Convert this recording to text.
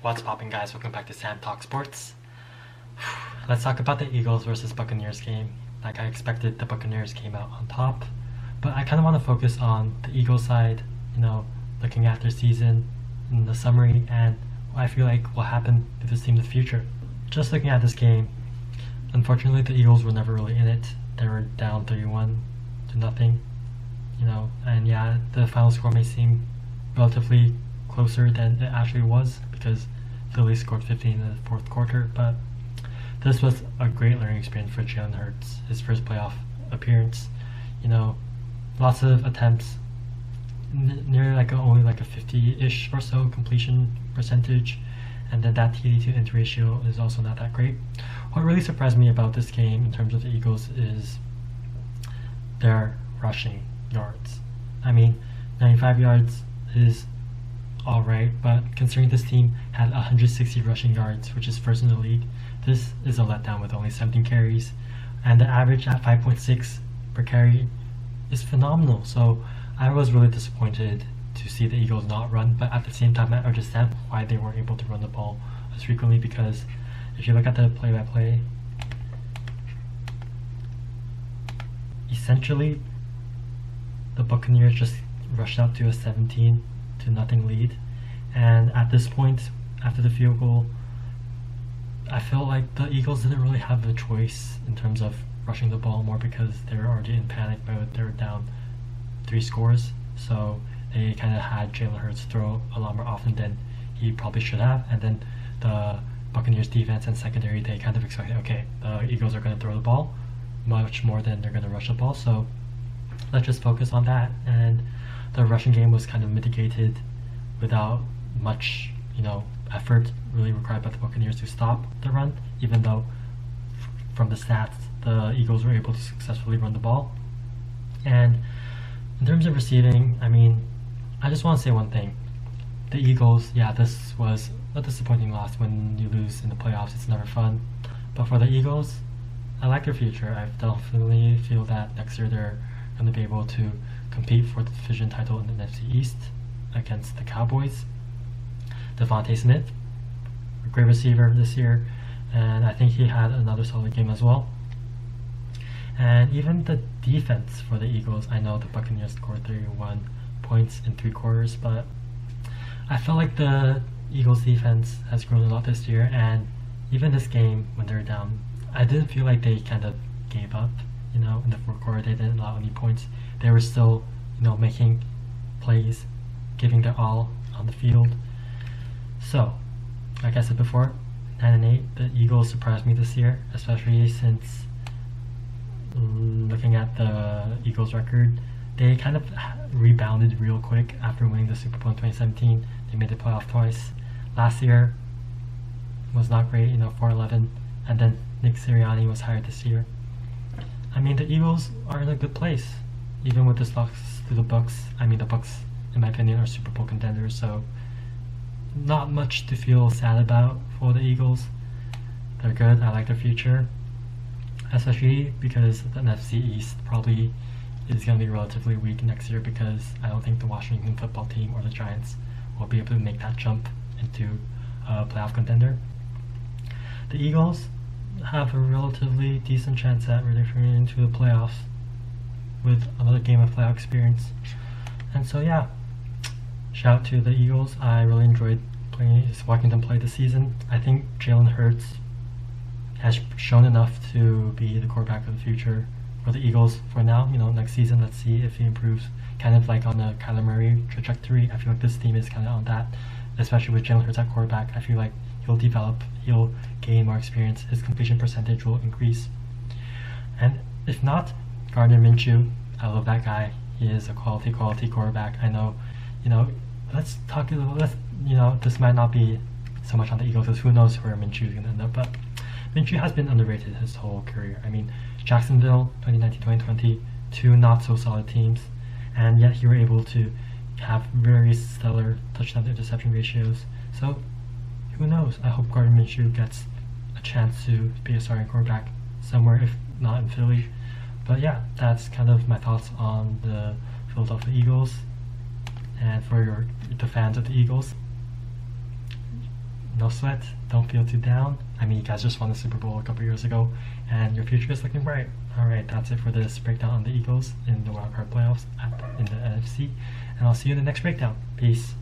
What's poppin', guys? Welcome back to Sam Talk Sports. Let's talk about the Eagles versus Buccaneers game. Like I expected, the Buccaneers came out on top, but I kind of want to focus on the Eagles side, looking at their season in the summary and what I feel like will happen to this team in the future. Just looking at this game, unfortunately the Eagles were never really in it. They were down 31 to nothing, and yeah, the final score may seem relatively closer than it actually was because Philly scored 15 in the fourth quarter, but this was a great learning experience for Jalen Hurts, his first playoff appearance. Lots of attempts, near only a 50-ish or so completion percentage, and then that TD to int ratio is also not that great. What really surprised me about this game in terms of the Eagles is their rushing yards. 95 yards is alright, but considering this team had 160 rushing yards, which is first in the league, this is a letdown with only 17 carries, and the average at 5.6 per carry is phenomenal. So I was really disappointed to see the Eagles not run, but at the same time I understand why they weren't able to run the ball as frequently, because if you look at the play-by-play, essentially the Buccaneers just rushed out to a 17 to nothing lead, and at this point after the field goal I felt like the Eagles didn't really have a choice in terms of rushing the ball more because they were already in panic mode. They were down 3 scores, so they kind of had Jalen Hurts throw a lot more often than he probably should have, and then the Buccaneers defense and secondary, they kind of expected, okay, the Eagles are going to throw the ball much more than they're going to rush the ball, so let's just focus on that. And the rushing game was kind of mitigated without much effort really required by the Buccaneers to stop the run, even though from the stats the Eagles were able to successfully run the ball. And in terms of receiving, I just want to say one thing. The Eagles, yeah, this was a disappointing loss. When you lose in the playoffs, it's never fun, but for the Eagles, I like their future. I definitely feel that next year they're going to be able to compete for the division title in the NFC East against the Cowboys. Devontae Smith, a great receiver this year, and I think he had another solid game as well. And even the defense for the Eagles, I know the Buccaneers scored 31 points in 3 quarters, but I felt like the Eagles defense has grown a lot this year, and even this game when they're down, I didn't feel like they kind of gave up. In the fourth quarter they didn't allow any points. They were still making plays, giving their all on the field. So like I said before, 9-8, the Eagles surprised me this year, especially since looking at the Eagles record, they kind of rebounded real quick after winning the Super Bowl in 2017. They made the playoff twice. Last year was not great, 4-11, and then Nick Sirianni was hired this year. The Eagles are in a good place, even with this loss to the Bucks. The Bucks, in my opinion, are Super Bowl contenders, so not much to feel sad about for the Eagles. They're good. I like their future, especially because the NFC East probably is going to be relatively weak next year, because I don't think the Washington football team or the Giants will be able to make that jump into a playoff contender. The Eagles have a relatively decent chance at returning into the playoffs with another game of playoff experience. And so yeah, shout out to the Eagles. I really enjoyed watching them play this season. I think Jalen Hurts has shown enough to be the quarterback of the future for the Eagles for now. Next season, let's see if he improves, kind of like on the Kyler Murray trajectory. I feel like this team is kind of on that, especially with Jalen Hurts at quarterback. I feel like he'll develop, he'll gain more experience, his completion percentage will increase. And if not, Gardner Minshew, I love that guy. He is a quality quarterback. I know, let's talk a little, this might not be so much on the Eagles, because who knows where Minshew is going to end up, but Minshew has been underrated his whole career. Jacksonville, 2019-2020, 2 not so solid teams, and yet he were able to have very stellar touchdown to interception ratios. So who knows? I hope Gardner Minshew gets a chance to be a starting quarterback somewhere, if not in Philly. But yeah, that's kind of my thoughts on the Philadelphia Eagles. And for the fans of the Eagles, no sweat. Don't feel too down. I mean, you guys just won the Super Bowl a couple years ago, and your future is looking bright. Alright, that's it for this breakdown on the Eagles in the Wildcard playoffs in the NFC, and I'll see you in the next breakdown. Peace.